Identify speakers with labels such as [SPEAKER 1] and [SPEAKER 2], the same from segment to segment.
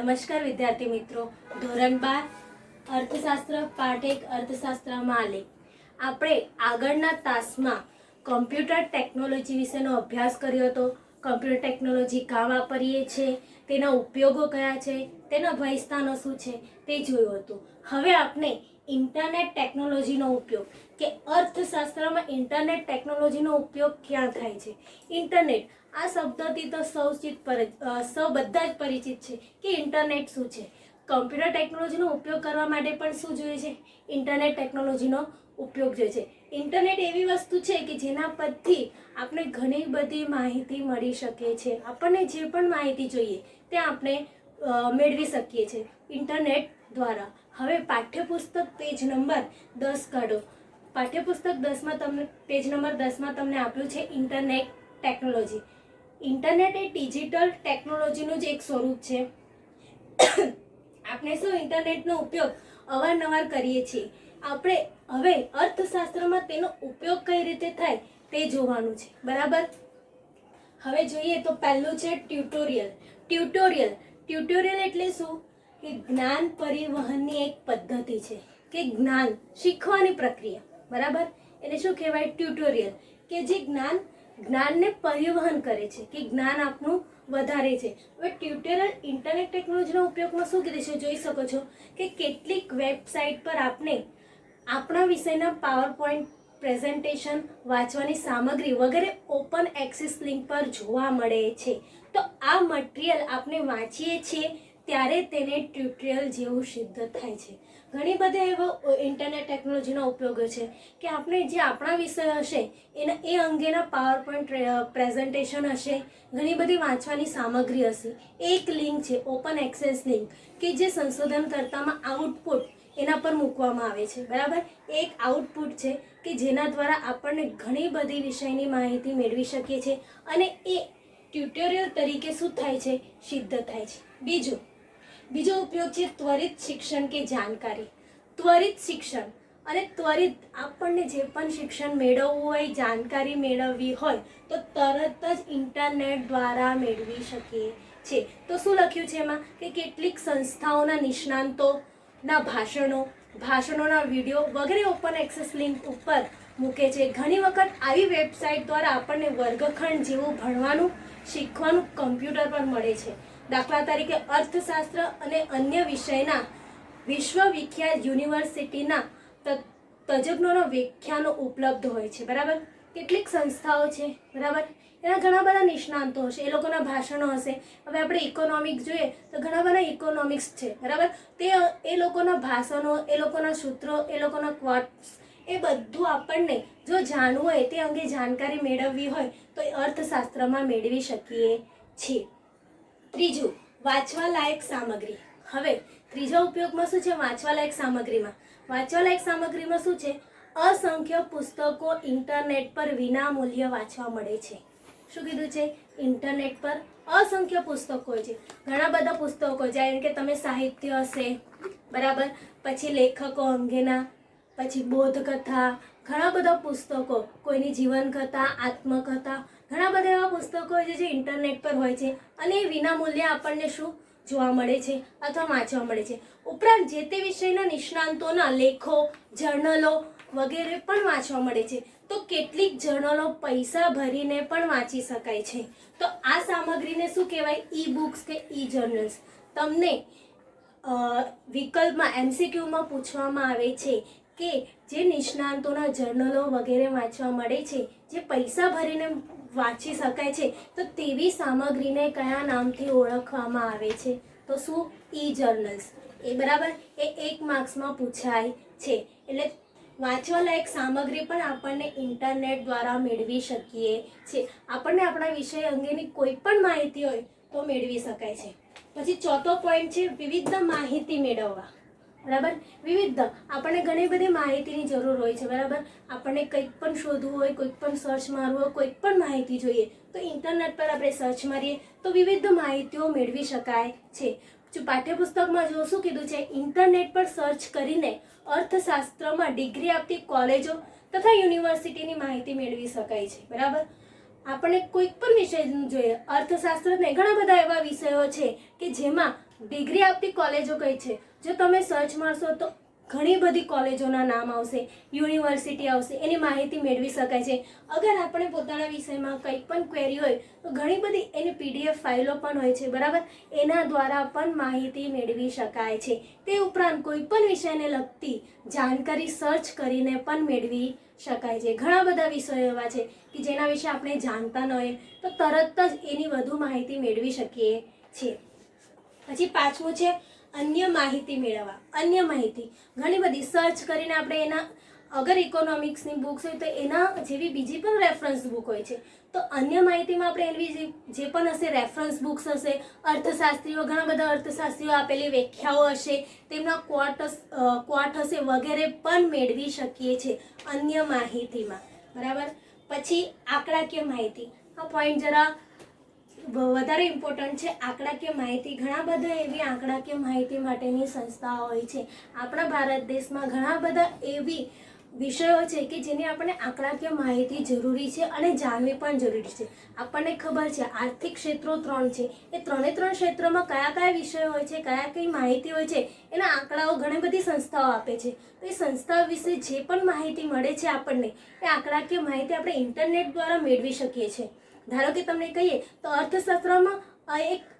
[SPEAKER 1] નમસ્કાર વિદ્યાર્થી મિત્રો, ધોરણ 12 અર્થશાસ્ત્ર પાઠ 1 અર્થશાસ્ત્રમાં આલેખ આપણે આગળના તાસમાં કમ્પ્યુટર ટેકનોલોજી વિશેનો અભ્યાસ કર્યો હતો. કમ્પ્યુટર ટેકનોલોજી કાં વાપરીએ છીએ, તેના ઉપયોગો કયા છે, તેના ભયસ્થાનો શું છે તે જોયું હતું. હવે આપણે ઇન્ટરનેટ ટેકનોલોજીનો ઉપયોગ કે અર્થશાસ્ત્રમાં ઇન્ટરનેટ ટેકનોલોજીનો ઉપયોગ ક્યાં થાય છે. ઇન્ટરનેટ આ શબ્દથી તો સૌ બધા જ પરિચિત છે કે ઇન્ટરનેટ શું છે. કમ્પ્યુટર ટેકનોલોજીનો ઉપયોગ કરવા માટે પણ શું જોઈએ છે? ઇન્ટરનેટ ટેકનોલોજીનો ઉપયોગ જોઈએ છે. ઇન્ટરનેટ એવી વસ્તુ છે કે જેના પરથી આપણે ઘણી બધી માહિતી મળી શકે છે. આપણને જે પણ માહિતી જોઈએ તે આપણે મેળવી શકીએ છીએ ઇન્ટરનેટ દ્વારા. હવે પાઠ્યપુસ્તક પેજ નંબર 10 કાઢો. પાઠ્યપુસ્તક 10માં તમને પેજ નંબર 10માં તમને આપ્યું છે ઇન્ટરનેટ ટેકનોલોજી. ઇન્ટરનેટ એ ડિજિટલ ટેકનોલોજીનું જ એક સ્વરૂપ છે. આપણે શું ઇન્ટરનેટનો ઉપયોગ અવારનવાર કરીએ છીએ. આપણે હવે અર્થશાસ્ત્રમાં તેનો ઉપયોગ કઈ રીતે થાય તે જોવાનું છે, બરાબર. હવે જોઈએ તો પહેલું છે ટ્યુટોરિયલ. ટ્યુટોરિયલ એટલે શું કે જ્ઞાન પરિવહનની એક પદ્ધતિ છે કે જ્ઞાન શીખવાની પ્રક્રિયા, બરાબર. એને શું કહેવાય? ટ્યુટોરિયલ. કે જે જ્ઞાનને પરિવહન કરે છે, કે જ્ઞાન આપણું વધારે છે. હવે ટ્યુટોરિયલ ઇન્ટરનેટ ટેકનોલોજીનો ઉપયોગમાં શું કીધું છે જોઈ શકો છો કે કેટલીક વેબસાઇટ પર આપણે આપણા વિષયના પાવર પોઈન્ટ પ્રેઝન્ટેશન, વાંચવાની સામગ્રી વગેરે ઓપન એક્સેસ લિંક પર જોવા મળે છે. તો આ મટીરિયલ આપણે વાંચીએ છીએ ત્યારે તેને ટ્યુટોરિયલ જેવું સિદ્ધ થાય છે. ઘણી બધા એવો ઇન્ટરનેટ ટેકનોલોજીનો ઉપયોગો છે કે આપણે જે આપણા વિષય હશે એ અંગેના પાવર પોઈન્ટ પ્રેઝન્ટેશન હશે, ઘણી બધી વાંચવાની સામગ્રી હશે. એક લિંક છે ઓપન એક્સેસ લિંક કે જે સંશોધનકર્તામાં આઉટપુટ એના પર મૂકવામાં આવે છે, બરાબર. એક આઉટપુટ છે કે જેના દ્વારા આપણને ઘણી બધી વિષયની માહિતી મેળવી શકીએ છીએ અને એ ટ્યુટોરિયલ તરીકે શું થાય છે? સિદ્ધ થાય છે. બીજો ઉપયોગ છે ત્વરિત શિક્ષણ કે જાણકારી. ત્વરિત શિક્ષણ અને ત્વરિત આપણને જે પણ શિક્ષણ મેળવવું હોય, જાણકારી મેળવવી હોય તો તરત જ ઇન્ટરનેટ દ્વારા મેળવી શકીએ છીએ. તો શું લખ્યું છે એમાં કે કેટલીક સંસ્થાઓના નિષ્ણાંતોના ભાષણોના વિડીયો વગેરે ઓપન એક્સેસ લિંક ઉપર મૂકે છે. ઘણી વખત આવી વેબસાઇટ દ્વારા આપણને વર્ગખંડ જેવું ભણવાનું, શીખવાનું કમ્પ્યુટર પર મળે છે. દાખલા તરીકે અર્થશાસ્ત્ર અને અન્ય વિષયના વિશ્વવિખ્યાત યુનિવર્સિટીના તજજ્ઞોના વ્યાખ્યાનો ઉપલબ્ધ હોય છે, બરાબર. કેટલીક સંસ્થાઓ છે, બરાબર, એના ઘણા બધા નિષ્ણાંતો હશે, એ લોકોના ભાષણો હશે. હવે આપણે ઇકોનોમિક્સ જોઈએ તો ઘણા બધા ઇકોનોમિક્સ છે, બરાબર. એ લોકોના ભાષણો, એ લોકોના સૂત્રો, એ લોકોના ક્વોટ્સ, એ બધું આપણને જો જાણવું હોય, તે અંગે જાણકારી મેળવવી હોય તો એ અર્થશાસ્ત્રમાં મેળવી શકીએ છીએ. ત્રીજું, વાંચવા લાયક સામગ્રી. હવે ત્રીજા ઉપયોગમાં શું છે? વાંચવાલાયક સામગ્રીમાં. વાંચવાલાયક સામગ્રીમાં શું છે? અસંખ્ય પુસ્તકો ઇન્ટરનેટ પર વિના મૂલ્ય વાંચવા મળે છે. શું કીધું છે? ઇન્ટરનેટ પર અસંખ્ય પુસ્તકો હોય છે. ઘણા બધા પુસ્તકો, જેમ કે તમે સાહિત્ય હશે, બરાબર, પછી લેખકો અંગેના, પછી બોધકથા, ઘણા બધા પુસ્તકો, કોઈની જીવનકથા, આત્મકથા, ઘણા બધા એવા પુસ્તકો હોય છે જે ઇન્ટરનેટ પર હોય છે અને એ વિના મૂલ્યે આપણને શું જોવા મળે છે અથવા વાંચવા મળે છે. ઉપરાંત જે તે વિષયના નિષ્ણાંતોના લેખો, જર્નલો વગેરે પણ વાંચવા મળે છે. તો કેટલીક જર્નલો પૈસા ભરીને પણ વાંચી શકાય છે. તો આ સામગ્રીને શું કહેવાય? ઈ બુક્સ કે ઈ જર્નલ્સ. તમને વિકલ્પમાં MCQમાં પૂછવામાં આવે છે કે જે નિષ્ણાંતોના જર્નલો વગેરે વાંચવા મળે છે, જે પૈસા ભરીને વાંચી શકાય છે, તો તેવી સામગ્રીને કયા નામથી ઓળખવામાં આવે છે? તો શું? ઈ જર્નલ્સ. એ બરાબર, એ 1 માર્ક્સમાં પૂછાય છે. એટલે વાંચવાલાયક સામગ્રી પણ આપણને ઇન્ટરનેટ દ્વારા મેળવી શકીએ છીએ. આપણને આપણા વિષય અંગેની કોઈ પણ માહિતી હોય તો મેળવી શકાય છે. પછી ચોથો પોઈન્ટ છે વિવિધ માહિતી મેળવવા, બરાબર. વિવિધ, આપણને ઘણી બધી માહિતીની જરૂર હોય છે, બરાબર. આપણને કંઈક પણ શોધવું હોય, કોઈક પણ સર્ચ મારવું હોય, કોઈક પણ માહિતી જોઈએ તો ઇન્ટરનેટ પર આપણે સર્ચ મારીએ તો વિવિધ માહિતીઓ મેળવી શકાય છે. જો પાઠ્યપુસ્તકમાં જો શું કીધું છે? ઇન્ટરનેટ પર સર્ચ કરીને અર્થશાસ્ત્રમાં ડિગ્રી આપતી કોલેજો તથા યુનિવર્સિટીની માહિતી મેળવી શકાય છે, બરાબર. આપણે કોઈક પણ વિષય જોઈએ, અર્થશાસ્ત્ર ને ઘણા બધા એવા વિષયો છે કે જેમાં ડિગ્રી આપતી કોલેજો કઈ છે? જો તમે સર્ચ મારશો તો ઘણી બધી કોલેજોના નામ આવશે, યુનિવર્સિટી આવશે, એની માહિતી મેળવી શકાય છે. અગર આપણે પોતાના વિષયમાં કંઈ પણ ક્વેરી હોય તો ઘણી બધી એની PDF ફાઇલો પણ હોય છે, બરાબર. એના દ્વારા પણ માહિતી મેળવી શકાય છે. તે ઉપરાંત કોઈ પણ વિષયને લગતી જાણકારી સર્ચ કરીને પણ મેળવી શકાય છે. ઘણા બધા વિષયો એવા છે કે જેના વિશે આપણે જાણતા ન હોય તો તરત જ એની વધુ માહિતી મેળવી શકીએ છીએ. પછી પાંચમું છે અન્ય માહિતી મેળવવા. અન્ય માહિતી ઘણી બધી સર્ચ કરીને આપણે એના, અગર ઇકોનોમિક્સની બુક્સ હોય તો એના જેવી બીજી પણ રેફરન્સ બુક હોય છે. તો અન્ય માહિતીમાં આપણે એવી જે પણ હશે રેફરન્સ બુક્સ હશે, અર્થશાસ્ત્રીઓ, ઘણા બધા અર્થશાસ્ત્રીઓ આપેલી વ્યાખ્યાઓ હશે, તેમના ક્વોટ હશે વગેરે પણ મેળવી શકીએ છીએ અન્ય માહિતીમાં, બરાબર. પછી આંકડાકીય માહિતી. આ પોઈન્ટ જરા વધારે ઇમ્પોર્ટન્ટ છે. આંકડાકીય માહિતી, ઘણા બધા એવી આંકડાકીય માહિતી માટેની સંસ્થાઓ હોય છે. આપણા ભારત દેશમાં ઘણા બધા એવી વિષયો છે કે જેની આપણને આંકડાકીય માહિતી જરૂરી છે અને જાણવી પણ જરૂરી છે. આપણને ખબર છે આર્થિક ક્ષેત્રો 3 છે. એ 3 ક્ષેત્રોમાં કયા કયા વિષયો હોય છે, કઈ માહિતી હોય છે, એના આંકડાઓ ઘણી બધી સંસ્થાઓ આપે છે. તો એ સંસ્થાઓ વિશે જે પણ માહિતી મળે છે આપણને, એ આંકડાકીય માહિતી આપણે ઇન્ટરનેટ દ્વારા મેળવી શકીએ છીએ. ધારો કે તમને કહીએ તો અર્થશાસ્ત્રમાં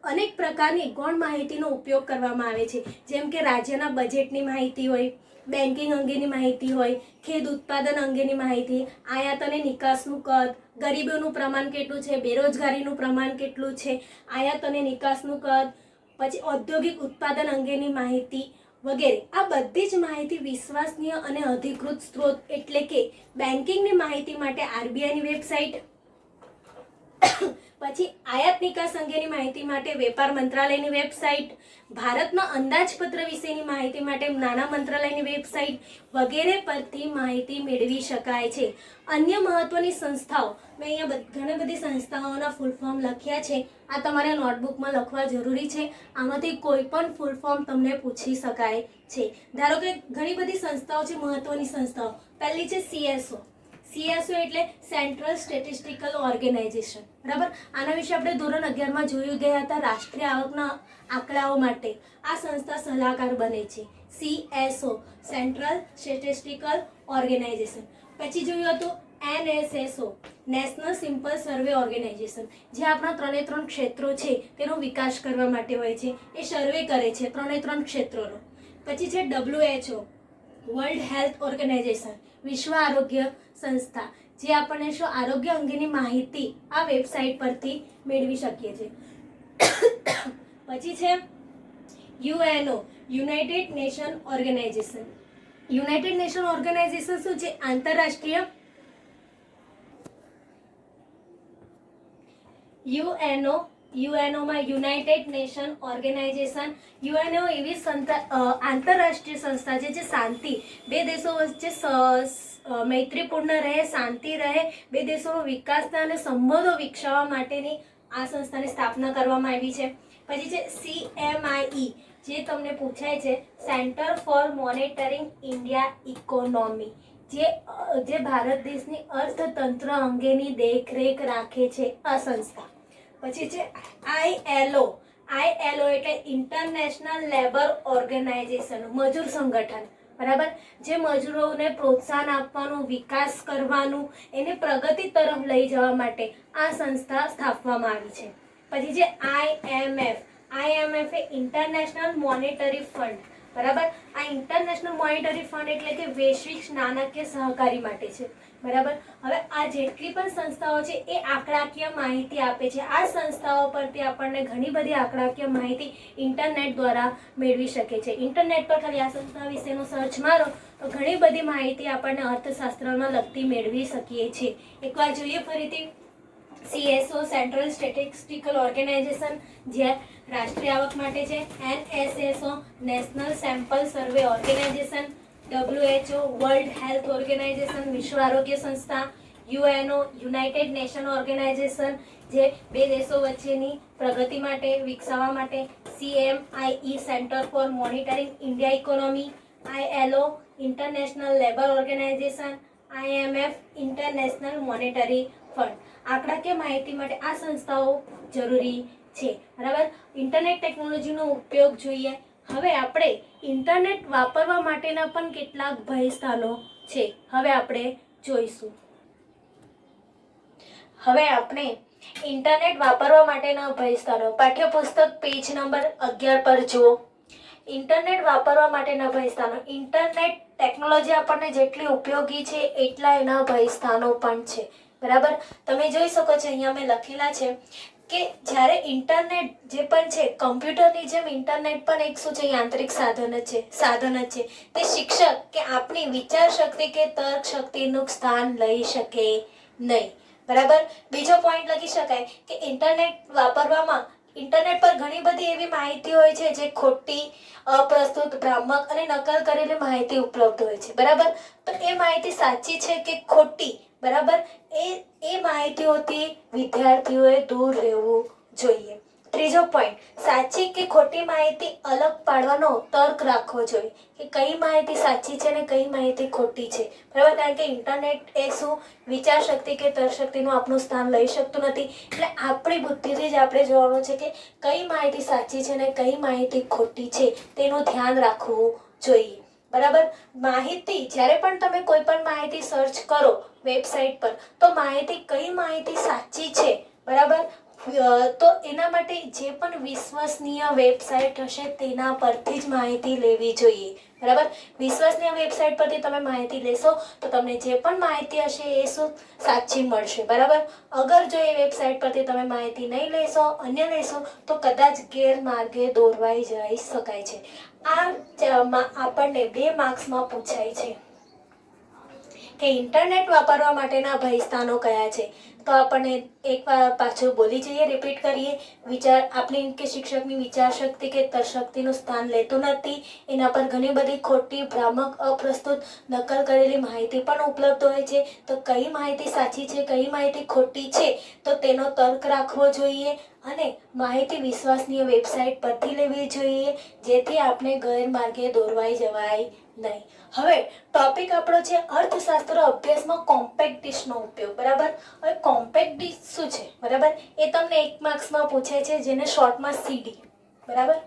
[SPEAKER 1] અનેક પ્રકારની ગૌણ માહિતીનો ઉપયોગ કરવામાં આવે છે. જેમ કે રાજ્યના બજેટની માહિતી હોય, બેન્કિંગ અંગેની માહિતી હોય, ખેત ઉત્પાદન અંગેની માહિતી, આયાત અને નિકાસનું કદ, ગરીબીનું પ્રમાણ કેટલું છે, બેરોજગારીનું પ્રમાણ કેટલું છે, આયાત અને નિકાસનું કદ, પછી ઔદ્યોગિક ઉત્પાદન અંગેની માહિતી વગેરે. આ બધી જ માહિતી વિશ્વસનીય અને અધિકૃત સ્ત્રોત એટલે કે બેન્કિંગની માહિતી માટે RBIની વેબસાઇટ, પછી આયાત નિકાસ અંગેની માહિતી માટે વેપાર મંત્રાલયની વેબસાઇટ, ભારતના અંદાજપત્ર વિશેની માહિતી માટે નાણા મંત્રાલયની વેબસાઇટ વગેરે પરથી માહિતી મેળવી શકાય છે. અન્ય મહત્વની સંસ્થાઓ, મેં અહીંયા ઘણી બધી સંસ્થાઓના ફૂલ ફોર્મ લખ્યા છે. આ તમારે નોટબુકમાં લખવા જરૂરી છે. આમાંથી કોઈ પણ ફૂલ ફોર્મ તમને પૂછી શકાય છે. ધારો કે ઘણી બધી સંસ્થાઓ છે, મહત્વની સંસ્થાઓ. પહેલી છે CSO. CSO એટલે સેન્ટ્રલ સ્ટેટિસ્ટિકલ ઓર્ગેનાઇઝેશન, બરાબર. આના વિશે આપણે ધોરણ 11માં જોઈ ગયા હતા. રાષ્ટ્રીય આવકના આંકડાઓ માટે આ સંસ્થા સલાહકાર બને છે. CSO central statistical organisation. પછી જોયું હતું NSSO national sample survey organisation, જે આપણા 3 ક્ષેત્રો છે તેનો વિકાસ કરવા માટે હોય છે. એ સર્વે કરે છે 3 ક્ષેત્રોનો. પછી છે WHO વર્લ્ડ હેલ્થ ઓર્ગેનાઇઝેશન, વિશ્વ આરોગ્ય સંસ્થા, જે આપણને શું આરોગ્ય અંગેની માહિતી આ વેબસાઇટ પરથી મેળવી શકીએ છીએ. પછી છે UNO united nation organisation. United nation organisation શું છે? આંતરરાષ્ટ્રીય યુએનઓમાં યુનાઇટેડ નેશન ઓર્ગેનાઇઝેશન. યુએનઓ એવી આંતરરાષ્ટ્રીય સંસ્થા છે જે શાંતિ, બે દેશો વચ્ચે મૈત્રીપૂર્ણ રહે, શાંતિ રહે, બે દેશોનો વિકાસ થાય અને સંબંધો વિકસાવવા માટેની આ સંસ્થાની સ્થાપના કરવામાં આવી છે. પછી છે CMIE, જે તમને પૂછાય છે, centre for monitoring India economy, જે ભારત દેશની અર્થતંત્ર અંગેની દેખરેખ રાખે છે આ સંસ્થા. પછી છે ILO એટલે ઇન્ટરનેશનલ લેબર ઓર્ગેનાઇઝેશન, મજૂર સંગઠન, બરાબર. જે મજૂરોને પ્રોત્સાહન આપવાનું, વિકાસ કરવાનું, એને પ્રગતિ તરફ લઈ જવા માટે આ સંસ્થા સ્થાપવામાં આવી છે. પછી છે IMF એ ઇન્ટરનેશનલ મોનેટરી ફંડ, બરાબર. આ ઇન્ટરનેશનલ મોનેટરી ફંડ એટલે કે વૈશ્વિક નાણાકીય સહકારી માટે છે, બરાબર. હવે આ જેટલી પણ સંસ્થાઓ છે એ આંકડાકીય માહિતી આપે છે. આ સંસ્થાઓ પરથી આપણને ઘણી બધી આંકડાકીય માહિતી ઇન્ટરનેટ દ્વારા મેળવી શકે છે. ઇન્ટરનેટ પર ખાલી આ સંસ્થા વિશેનો સર્ચ મારો તો ઘણી બધી માહિતી આપણને અર્થશાસ્ત્રમાં લગતી મેળવી શકીએ છીએ. એકવાર જોઈએ ફરીથી. CSO સેન્ટ્રલ સ્ટેટિસ્ટિકલ ઓર્ગેનાઇઝેશન, જે રાષ્ટ્રીય આવક માટે છે. NSSO national sample survey organisation. WHO world health organisation, વિશ્વ આરોગ્ય સંસ્થા. UNO યુનાઇટેડ નેશન ઓર્ગેનાઇઝેશન, જે બે દેશો વચ્ચેની પ્રગતિ માટે, વિકસાવવા માટે. CMIE centre for monitoring India economy. ILO international labour organisation. IMF international monetary fund. આંકડાકીય માહિતી માટે આ સંસ્થાઓ જરૂરી છે. બરાબર, ઇન્ટરનેટ ટેકનોલોજીનો ઉપયોગ જોઈએ. હવે આપણે ઇન્ટરનેટ વાપરવા માટેના પણ કેટલાક ભયસ્થાનો છે, હવે આપણે જોઈશું. હવે આપણે ઇન્ટરનેટ વાપરવા માટેના ભયસ્થાનો પાઠ્યપુસ્તક પેજ નંબર 11 પર જુઓ. ઇન્ટરનેટ વાપરવા માટેના ભયસ્થાનો. ઇન્ટરનેટ ટેકનોલોજી આપણને જેટલી ઉપયોગી છે એટલા એના ભયસ્થાનો પણ છે. બરાબર, તમે જોઈ શકો છો અહીંયા મેં લખેલા છે કે જ્યારે ઇન્ટરનેટ જે પણ છે, કમ્પ્યુટરની જેમ ઇન્ટરનેટ પણ એક શું છે, યાંત્રિક સાધન જ છે. તે શિક્ષક કે આપણી વિચાર શક્તિ કે તર્ક શક્તિનું સ્થાન લઈ શકે નહીં. બરાબર, બીજો પોઈન્ટ લખી શકાય કે ઇન્ટરનેટ વાપરવામાં ઇન્ટરનેટ પર ઘણી બધી એવી માહિતી હોય છે જે ખોટી, અપ્રસ્તુત, ભ્રામક અને નકલ કરેલી માહિતી ઉપલબ્ધ હોય છે. બરાબર, તો એ માહિતી સાચી છે કે ખોટી, બરાબર, એ માહિતીઓથી વિદ્યાર્થીઓએ દૂર રહેવું જોઈએ. ત્રીજો પોઈન્ટ, સાચી કે ખોટી માહિતી અલગ પાડવાનો તર્ક રાખવો જોઈએ કે કઈ માહિતી સાચી છે ને કઈ માહિતી ખોટી છે. બરાબર, કારણ કે ઇન્ટરનેટ એ શું વિચાર શક્તિ કે તર્ક શક્તિનું આપણું સ્થાન લઈ શકતું નથી. એટલે આપણી બુદ્ધિથી જ આપણે જોવાનું છે કે કઈ માહિતી સાચી છે ને કઈ માહિતી ખોટી છે, તેનું ધ્યાન રાખવું જોઈએ. બરાબર, માહિતી જ્યારે પણ તમે કોઈ પણ માહિતી સર્ચ કરો વેબસાઇટ પર, તો માહિતી કઈ માહિતી સાચી છે, બરાબર, તો એના માટે જે પણ વિશ્વસનીય વેબસાઇટ હશે તેના પરથી જ માહિતી લેવી જોઈએ. બરાબર, વિશ્વસનીય વેબસાઇટ પરથી તમે માહિતી લેશો તો તમને જે પણ માહિતી હશે એ શું સાચી મળશે. બરાબર, અગર જો એ વેબસાઇટ પરથી તમે માહિતી નહીં લેશો, અન્ય લેશો, તો કદાચ ગેરમાર્ગે દોરવાઈ જઈ શકાય છે. આ આપણને 2 માર્ક્સમાં પૂછાય છે કે ઇન્ટરનેટ વાપરવા માટેના ભયસ્થાનો કયા છે. તો આપણને એકવાર પાછું બોલી જઈએ, રિપીટ કરીએ. આપણી કે શિક્ષકની વિચાર શક્તિ કે તર્ક શક્તિનું સ્થાન લેતું નથી. એના પર ઘણી બધી ખોટી, ભ્રામક, અપ્રસ્તુત, નકલ કરેલી માહિતી પણ ઉપલબ્ધ હોય છે. તો કઈ માહિતી સાચી છે, કઈ માહિતી ખોટી છે, તો તેનો તર્ક રાખવો જોઈએ અને માહિતી વિશ્વસનીય વેબસાઇટ પરથી લેવી જોઈએ, જેથી આપણે ગેરમાર્ગે દોરવાઈ જવાય નહીં. હવે ટોપિક આપણો છે અર્થશાસ્ત્ર અભ્યાસમાં કોમ્પેક્ટ ડિશનો ઉપયોગ. બરાબર, હવે કોમ્પેક્ટ ડિશ શું છે, બરાબર, એ તમને 1 માર્ક્સમાં પૂછાય છે, જેને શોર્ટમાં સીડી. બરાબર,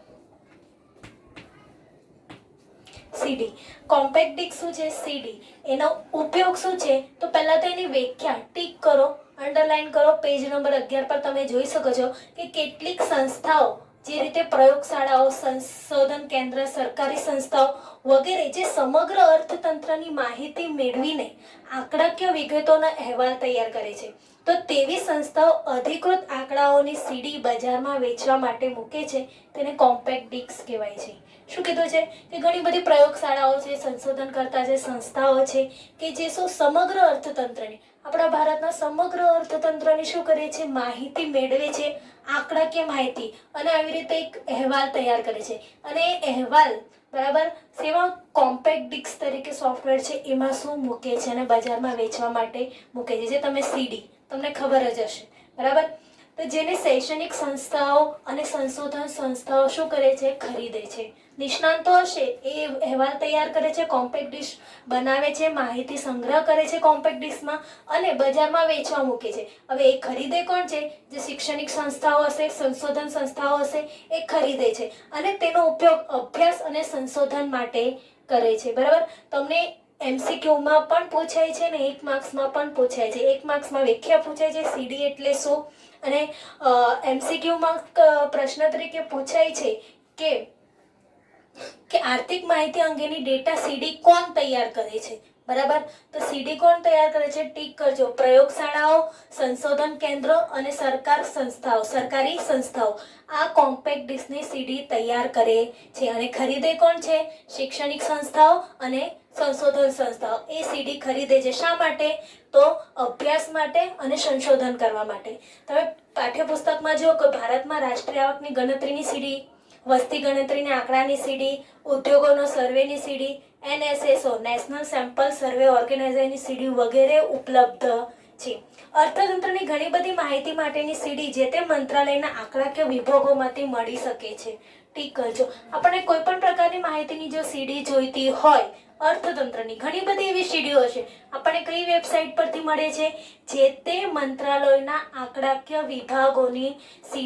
[SPEAKER 1] સીડી, કોમ્પેક્ટ ડિસ્ક શું છે, સીડી. એનો ઉપયોગ શું છે, તો પહેલા તો એની વ્યાખ્યા ટીક કરો, અંડરલાઈન કરો. પેજ નંબર 11 પર તમે જોઈ શકો છો કે કેટલીક સંસ્થાઓ, જે રીતે પ્રયોગશાળાઓ, સંશોધન કેન્દ્ર, સરકારી સંસ્થાઓ વગેરે જે સમગ્ર અર્થતંત્રની માહિતી મેળવીને આંકડાકીય વિગતોના અહેવાલ તૈયાર કરે છે, તો તેવી સંસ્થાઓ અધિકૃત આંકડાઓની સીડી બજારમાં વેચવા માટે મૂકે છે. તેને કોમ્પેક્ટ ડિસ્ક કહેવાય છે. શું કીધું છે કે ઘણી બધી પ્રયોગશાળાઓ છે, સંશોધન કરતા જે સંસ્થાઓ છે કે જે શું સમગ્ર અર્થતંત્રની, આપણા ભારતના સમગ્ર અર્થતંત્રની શું કરે છે, માહિતી મેળવે છે, આંકડાકીય માહિતી, અને આવી રીતે એક અહેવાલ તૈયાર કરે છે. અને એ અહેવાલ, બરાબર, સેવા કોમ્પેક્ટ ડિસ્ક તરીકે સોફ્ટવેર છે એમાં શું મૂકે છે અને બજારમાં વેચવા માટે મૂકે છે, જે તમે સીડી, તમને ખબર જ હશે. બરાબર, તો જેને શૈક્ષણિક સંસ્થાઓ અને સંશોધન સંસ્થાઓ શું કરે છે, ખરીદે છે. નિષ્ણાંતો હશે એ અહેવાલ તૈયાર કરે છે, કોમ્પેક્ટ ડિશ બનાવે છે, માહિતી સંગ્રહ કરે છે કોમ્પેક્ટ ડિશમાં અને બજારમાં વેચવા મૂકે છે. હવે એ ખરીદે કોણ છે, જે શૈક્ષણિક સંસ્થાઓ હશે, સંશોધન સંસ્થાઓ હશે, એ ખરીદે છે અને તેનો ઉપયોગ અભ્યાસ અને સંશોધન માટે કરે છે. બરાબર, તમને MCQમાં પણ પૂછાય છે ને 1 માર્ક્સમાં પણ પૂછાય છે. 1 માર્ક્સમાં વ્યાખ્યા પૂછાય છે સીડી એટલે શું, અને MCQમાં પ્રશ્ન તરીકે પૂછાય છે કે આર્થિક માહિતી અંગેની ડેટા સીડી કોણ તૈયાર કરે છે. બરાબર, તો સીડી કોણ તૈયાર કરે છે, ટીક કરજો. પ્રયોગશાળાઓ, સંશોધન કેન્દ્રો અને સરકારી સંસ્થાઓ આ કોમ્પેક્ટ ડિસ્કની સીડી તૈયાર કરે છે. અને ખરીદે કોણ છે, શૈક્ષણિક સંસ્થાઓ અને સંશોધન સંસ્થાઓ એ સીડી ખરીદે છે. શા માટે, તો અભ્યાસ માટે અને સંશોધન કરવા માટે. તમે પાઠ્યપુસ્તકમાં જુઓ કે ભારતમાં રાષ્ટ્રીય આવકની ગણતરીની સીડી, વસ્તી ગણતરીના આંકડાની સીડી, ઉદ્યોગોનો સર્વેની સીડી, NSSO નેશનલ સેમ્પલ સર્વે ઓર્ગેનાઇઝેશનની સીડી વગેરે ઉપલબ્ધ છે. અર્થતંત્રની ઘણી બધી માહિતી માટેની સીડી જે તે મંત્રાલયના આંકડાકીય વિભાગોમાંથી મળી શકે છે. ઠીક કરજો. આપણને કોઈ પણ પ્રકારની માહિતીની જો સીડી જોઈતી હોય અર્થતંત્રની ઘણી બધી એવી સીડીઓ છે. આપણને કઈ વેબસાઇટ પરથી મળે છે? જે તે મંત્રાલયના આંકડાકીય વિભાગોની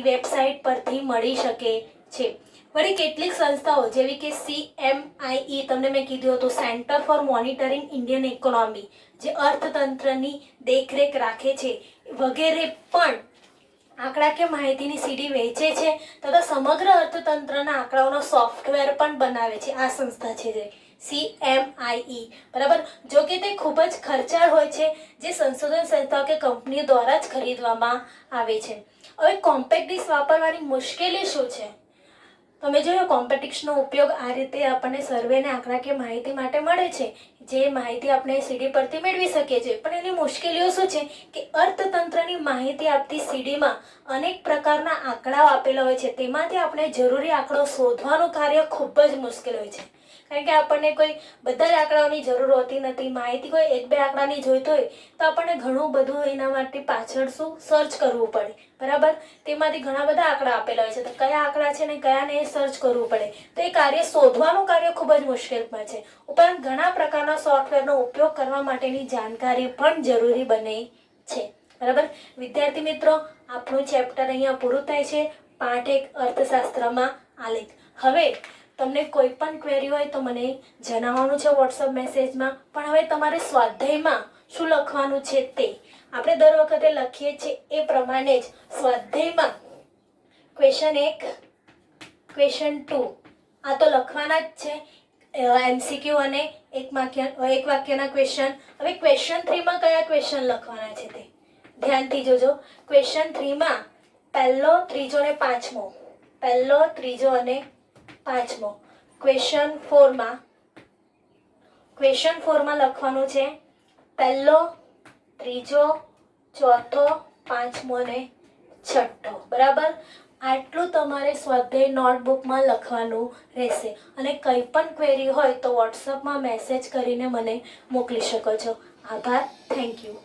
[SPEAKER 1] વેબસાઇટ પરથી મળી શકે છે. વળી કેટલીક સંસ્થાઓ જેવી કે CMIE, તમને મેં કીધું હતું centre for monitoring Indian economy, જે અર્થતંત્રની દેખરેખ રાખે છે, વગેરે પણ આંકડાકીય માહિતીની સીડી વહેંચે છે તથા સમગ્ર અર્થતંત્રના આંકડાઓનો સોફ્ટવેર પણ બનાવે છે. આ સંસ્થા છે જે CMIE, બરાબર. જો કે તે ખૂબ જ ખર્ચાળ હોય છે, જે સંશોધન સંસ્થાઓ કે કંપનીઓ દ્વારા જ ખરીદવામાં આવે છે. હવે કોમ્પેક્ટ ડિસ્ક વાપરવાની મુશ્કેલી શું છે? તમે જોયું, કોમ્પેક્ટ ઉપયોગ આ રીતે આપણને સર્વેને આંકડાકીય માહિતી માટે મળે છે, જે માહિતી આપણે સીડી પરથી મેળવી શકીએ છીએ. પણ એની મુશ્કેલીઓ શું છે કે અર્થતંત્રની માહિતી આપતી સીડીમાં અનેક પ્રકારના આંકડાઓ આપેલા હોય છે. તેમાંથી આપણે જરૂરી આંકડો શોધવાનું કાર્ય ખૂબ જ મુશ્કેલ હોય છે, કારણ કે આપણને કોઈ બધા જ આંકડાઓની જરૂર હોતી નથી. માહિતી કોઈ એક બે આંકડાની જોઈતી હોય તો આપણને ઘણું બધું એના માટે પાછળ સર્ચ કરવું પડે, બરાબર. તેમાંથી ઘણા બધા આંકડા આપેલા હોય છે, તો કયા આંકડા છે ને કયાને સર્ચ કરવું પડે, તો એ કાર્ય શોધવાનું કાર્ય ખૂબ જ મુશ્કેલમાં છે. ઉપરાંત ઘણા પ્રકારના સોફ્ટવેરનો ઉપયોગ કરવા માટેની જાણકારી પણ જરૂરી બને છે, બરાબર. વિદ્યાર્થી મિત્રો, આપણું ચેપ્ટર અહીંયા પૂરું થાય છે. પાઠ 1 અર્થશાસ્ત્રમાં આલેખ. હવે તમને કોઈ પણ ક્વેરી હોય તો મને જણાવવાનું છે વોટ્સઅપ મેસેજમાં. પણ હવે તમારે સ્વાધ્યાયમાં શું લખવાનું છે તે આપણે દર વખતે લખીએ છીએ એ પ્રમાણે જ સ્વાધ્યાયમાં ક્વેશ્ચન 1, ક્વેશ્ચન 2 આ તો લખવાના જ છે. MCQ અને એક વાક્યના ક્વેશ્ચન. હવે ક્વેશ્ચન 3માં કયા ક્વેશ્ચન લખવાના છે તે ધ્યાનથી જોજો. ક્વેશ્ચન 3માં પહેલો, ત્રીજો અને પાંચમો, પહેલો, ત્રીજો અને પાંચમો. ક્વેશ્ચન 4માં લખવાનું છે પહેલો, ત્રીજો, ચોથો, પાંચમો અને છઠ્ઠો, બરાબર. આટલું તમારે સ્વાધ્યાય નોટબુકમાં લખવાનું રહેશે. અને કંઈ પણ ક્વેરી હોય તો વોટ્સઅપમાં મેસેજ કરીને મને મોકલી શકો છો. આભાર. Thank you.